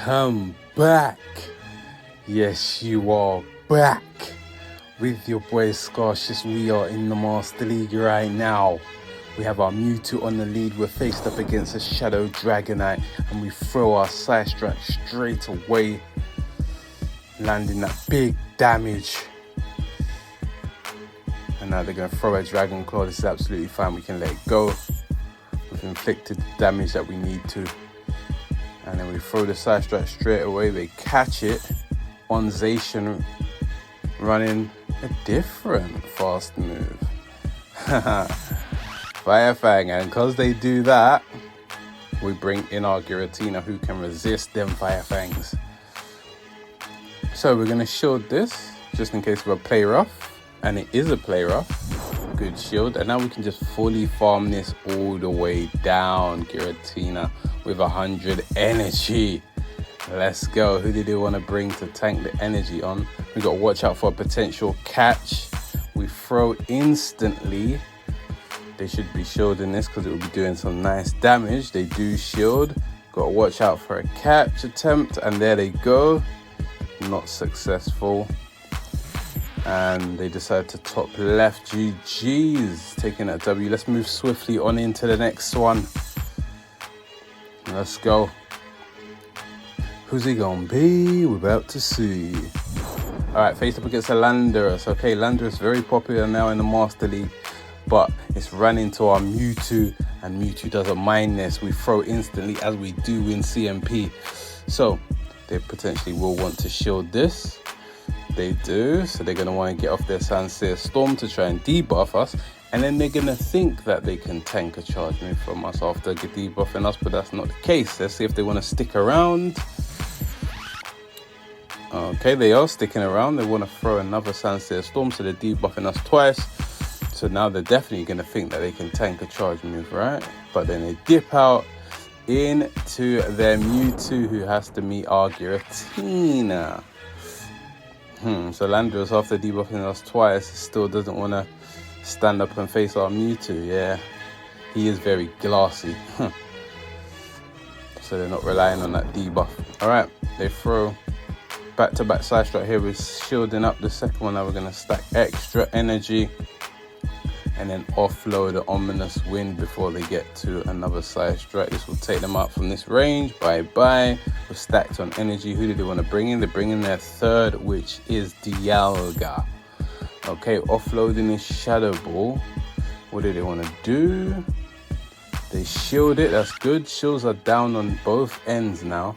Welcome back. Yes, you are back with your boy Scarcious. We are in the Master League right now. We have our Mewtwo on the lead. We're faced up against a Shadow Dragonite, and we throw our Side Strike straight away, landing that big damage. And now they're going to throw a Dragon Claw. This is absolutely fine. We can let it go. We've inflicted the damage that we need to. And then we throw the Side Strike straight away. They catch it on Zacian, running a different fast move. Fire Fang. And because they do that, we bring in our Giratina, who can resist them Fire Fangs. So we're going to shield this just in case of a play rough. And it is a play rough. Good shield. And now we can just fully farm this all the way down. Giratina with 100 energy. Let's go. Who did they want to bring to tank the energy on? We got to watch out for a potential catch. We throw instantly. They should be shielding this because it will be doing some nice damage. They do shield. Got to watch out for a catch attempt. And there they go. Not successful. And they decide to top left. GG's taking that W. Let's move swiftly on into the next one. Let's go. Who's he gonna be? We're about to see. Alright, faced up against a Landorus. Okay, Landorus very popular now in the Master League, but it's run into our Mewtwo, and Mewtwo doesn't mind this. We throw instantly as we do in CMP. So they potentially will want to shield this. They do, so they're going to want to get off their Sandsear Storm to try and debuff us, and then they're going to think that they can tank a charge move from us after debuffing us, but that's not the case. Let's see if they want to stick around. Okay, they are sticking around. They want to throw another Sandsear Storm, so they're debuffing us twice. So now they're definitely going to think that they can tank a charge move, right? But then they dip out into their Mewtwo, who has to meet our Giratina. So Landorus, after debuffing us twice, still doesn't want to stand up and face our Mewtwo. Yeah, he is very glassy. So they're not relying on that debuff. Alright, they throw back-to-back Side Strike here. We're shielding up the second one. Now we're going to stack extra energy and then offload the Ominous Wind before they get to another Side Strike. This will take them out from this range. Bye-bye. We're stacked on energy. Who do they want to bring in? They bring in their third, which is Dialga. Okay, offloading this Shadow Ball. What do they want to do? They shield it. That's good. Shields are down on both ends now.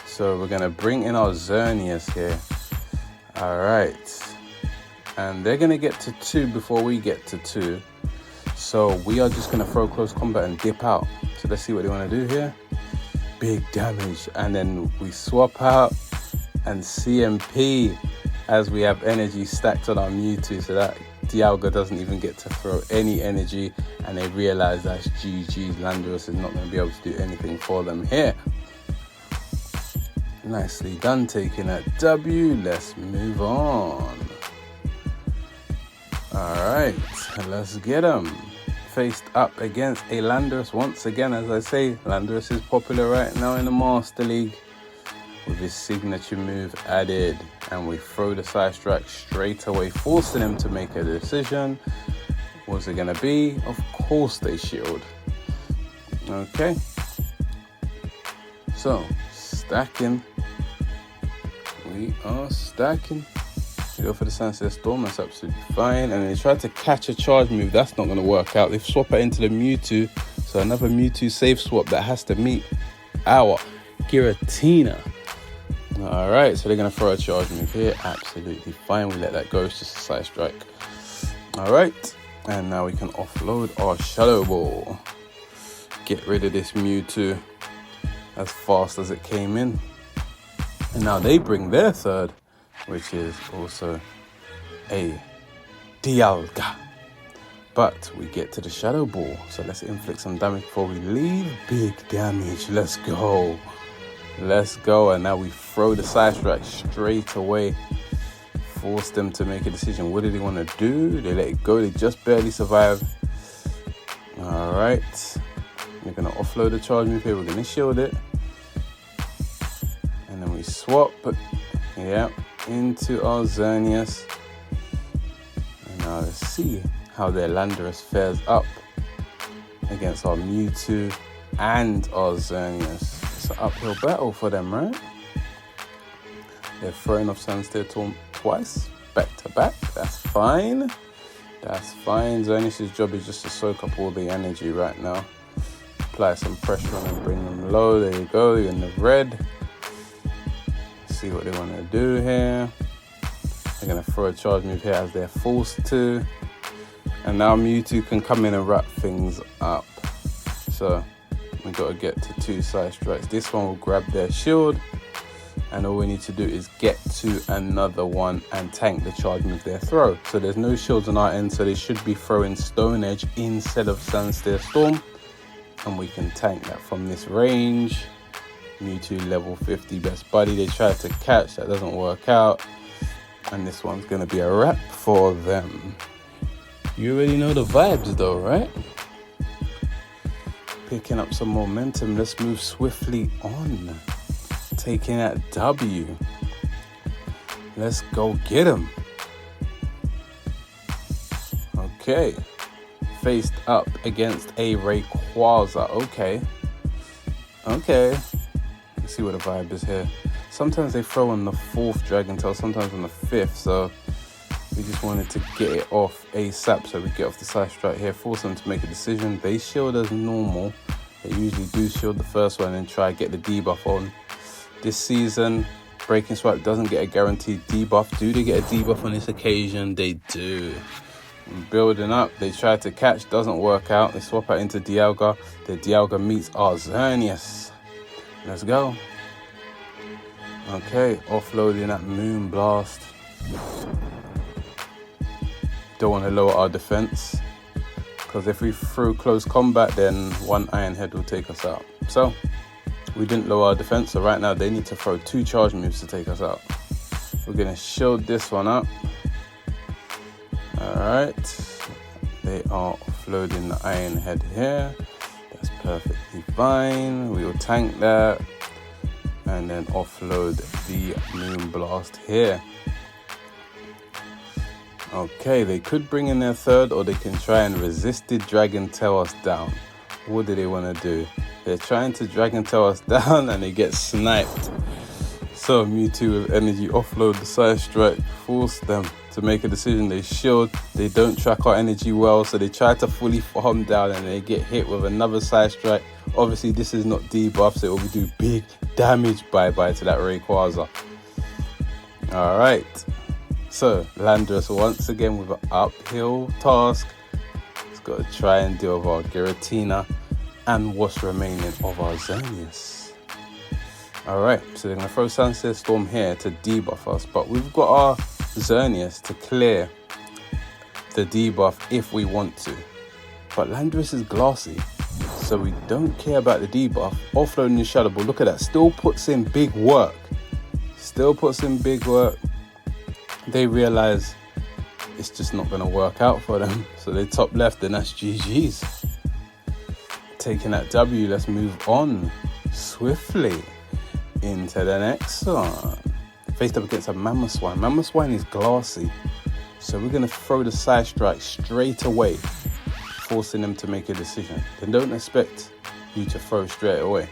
So we're going to bring in our Xerneas here. All right. And they're going to get to 2 before we get to 2. So we are just going to throw close combat and dip out. So let's see what they want to do here. Big damage. And then we swap out and CMP as we have energy stacked on our Mewtwo. So that Dialga doesn't even get to throw any energy. And they realize that's GG's. Landorus is not going to be able to do anything for them here. Nicely done taking that W. Let's move on. Alright, let's get them. Faced up against a Landorus once again. As I say, Landorus is popular right now in the Master League with his signature move added. And we throw the Side Strike straight away, forcing him to make a decision. What's it going to be? Of course they shield. Okay. So, stacking. We are stacking. They go for the Sandsear Storm, that's absolutely fine. And they tried to catch a charge move, that's not going to work out. They swap it into the Mewtwo, so another Mewtwo safe swap that has to meet our Giratina. Alright, so they're going to throw a charge move here, absolutely fine. We let that go, it's just a Side Strike. Alright, and now we can offload our Shadow Ball. Get rid of this Mewtwo as fast as it came in. And now they bring their third, which is also a Dialga. But we get to the Shadow Ball, so let's inflict some damage before we leave. Big damage, let's go. Let's go, and now we throw the Side Strike straight away. Force them to make a decision. What do they want to do? They let it go, they just barely survive. Alright, we're going to offload the charge move here, we're going to shield it. we swap, yeah, into our Xerneas. And now let's see how their Landorus fares up against our Mewtwo and our Xerneas. It's an uphill battle for them, right? They're throwing off Sunstare twice, back to back. That's fine. That's fine. Xerneas' job is just to soak up all the energy right now. Apply some pressure on them, bring them low. There you go, you're in the red. See what they want to do here. They're going to throw a charge move here as they're forced to. And now Mewtwo can come in and wrap things up. So we got to get to 2 side strikes. This one will grab their shield. And all we need to do is get to another one and tank the charge move their throw. So there's no shields on our end, so they should be throwing Stone Edge instead of Sunstare Storm. And we can tank that from this range. Mewtwo level 50 best buddy. They tried to catch, that doesn't work out. And this one's going to be a wrap for them. You already know the vibes though, right? Picking up some momentum. Let's move swiftly on. Taking that W. Let's go get him. Okay. Faced up against a Rayquaza. Okay. Let's see what the vibe is here. Sometimes they throw on the 4th Dragon Tail, sometimes on the 5th. So we just wanted to get it off ASAP. So we get off the side strike here. Force them to make a decision. They shield as normal. They usually do shield the first one and try to get the debuff on. This season, Breaking Swipe doesn't get a guaranteed debuff. Do they get a debuff on this occasion? They do. Building up, they try to catch, doesn't work out. They swap out into Dialga. The Dialga meets our Xerneas. Let's go. Okay, offloading that Moon Blast. Don't want to lower our defense, because if we throw close combat, then one Iron Head will take us out. So we didn't lower our defense, so right now they need to throw 2 charge moves to take us out. We're going to shield this one up. Alright. They are offloading the Iron Head here. That's perfectly fine. We will tank that. And then offload the Moon Blast here. Okay, they could bring in their 3rd, or they can try and resisted Dragon Tail us down. What do they want to do? They're trying to Dragon Tail us down and they get sniped. So Mewtwo with energy offload the side strike, force them to make a decision. They shield, they don't track our energy well, so they try to fully farm down and they get hit with another side strike. Obviously this is not debuff, so it will do big damage. Bye-bye to that Rayquaza. Alright, so Landorus once again with an uphill task. It's got to try and deal with our Giratina and what's remaining of our Xerneas. Alright, so they're going to throw Sunset Storm here to debuff us, but we've got our Xerneas to clear the debuff if we want to. But Landorus is glassy, so we don't care about the debuff. Offloading the Shadow Ball, look at that, still puts in big work. They realize it's just not going to work out for them, so they top left, and that's GG's. Taking that W, let's move on swiftly into the next one. Faced up against a Mamoswine. Mamoswine is glassy, so we're going to throw the side strike straight away, forcing them to make a decision. They don't expect you to throw straight away.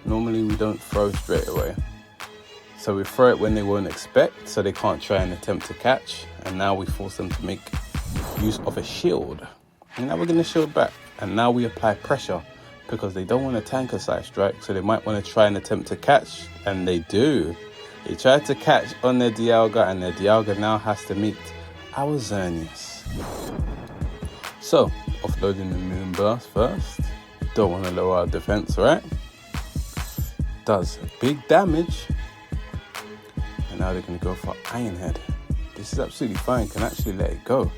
Normally we don't throw straight away, so we throw it when they won't expect, so they can't try and attempt to catch. And now we force them to make use of a shield, and now we're going to shield back. And now we apply pressure, because they don't want to tank a side strike, so they might want to try and attempt to catch, and they do. They try to catch on their Dialga, and their Dialga now has to meet our Xerneas. So, offloading the Moon Blast first. Don't want to lower our defense, right? Does big damage. And now they're going to go for Iron Head. This is absolutely fine, can actually let it go.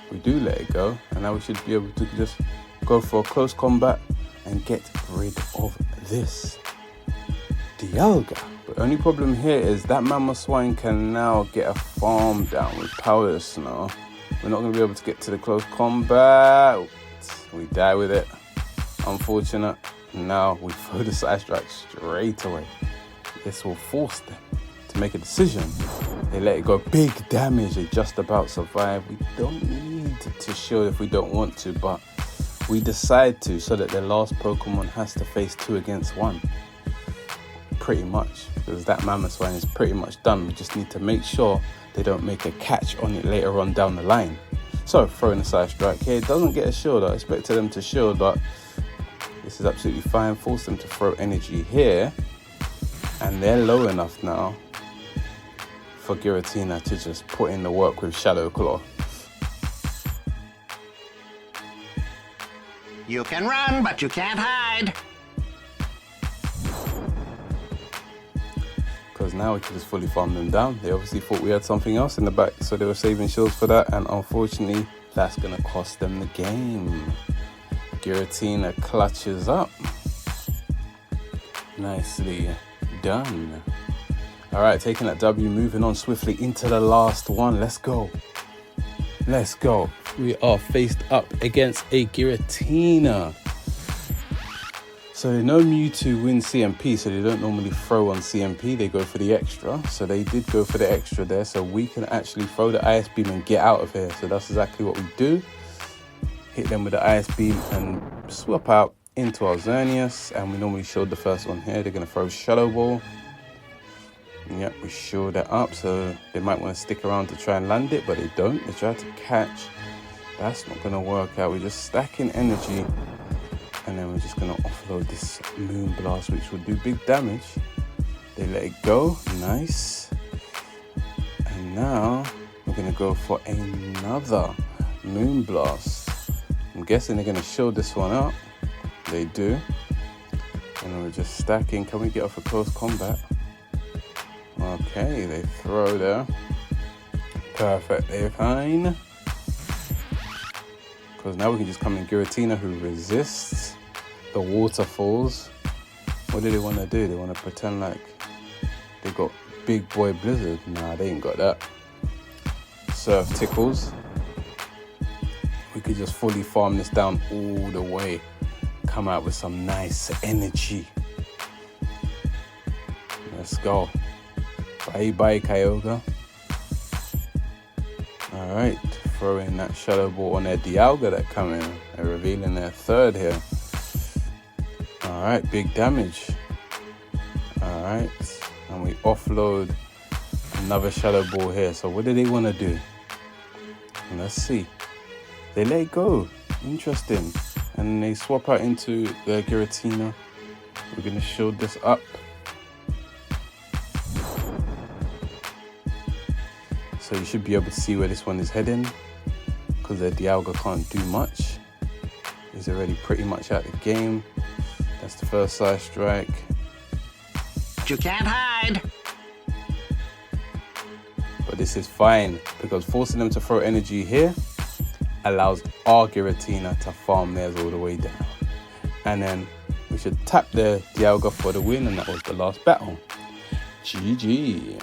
We do let it go, and now we should be able to just go for a close combat and get rid of this Dialga. The only problem here is that Mamoswine can now get a farm down with Powder Snow. We're not going to be able to get to the close combat. We die with it. Unfortunate. Now we throw the side strike straight away. this will force them to make a decision. They let it go, big damage, they just about survive. We don't need to shield if we don't want to, but we decide to so that their last Pokemon has to face 2 against 1. Pretty much, because that Mamoswine is pretty much done. We just need to make sure they don't make a catch on it later on down the line. So throwing a side strike here, it doesn't get a shield. I expected them to shield, but this is absolutely fine. Force them to throw energy here, and they're low enough now for Giratina to just put in the work with Shadow Claw. You can run, but you can't hide. Because now we can just fully farm them down. They obviously thought we had something else in the back, so they were saving shields for that, and unfortunately that's going to cost them the game. Giratina clutches up. Nicely done. Alright, taking that W, moving on swiftly into the last one. Let's go. Let's go. We are faced up against a Giratina. So they know Mewtwo wins CMP, so they don't normally throw on CMP. They go for the extra. So they did go for the extra there. So we can actually throw the Ice Beam and get out of here. So that's exactly what we do. Hit them with the Ice Beam and swap out into our Xerneas. And we normally shield the first one here. They're going to throw Shadow Ball. Yep, we shield that up. So they might want to stick around to try and land it, but they don't. They try to catch. That's not going to work out. We're just stacking energy. And then we're just going to offload this Moonblast, which will do big damage. They let it go. Nice. And now we're going to go for another Moonblast. I'm guessing they're going to shield this one up. They do. And we're just stacking. Can we get off a close combat? Okay, they throw there. Perfectly fine. Because now we can just come in Giratina, who resists the waterfalls. What do they want to do? They want to pretend like they got Big Boy Blizzard. Nah, they ain't got that. Surf Tickles. We could just fully farm this down all the way. Come out with some nice energy. Let's go. Bye bye, Kyogre. Alright, throw in that Shadow Ball on their Dialga that come in. They're revealing their third here. Alright, big damage. Alright, and we offload another Shadow Ball here. So what do they want to do? Let's see. They let it go. Interesting. And they swap out into the Giratina. We're going to shield this up. So you should be able to see where this one is heading, because their Dialga can't do much. He's already pretty much out the game. That's the first side strike. You can't hide. But this is fine, because forcing them to throw energy here allows our Giratina to farm theirs all the way down. And then we should tap the Dialga for the win, and that was the last battle. GG.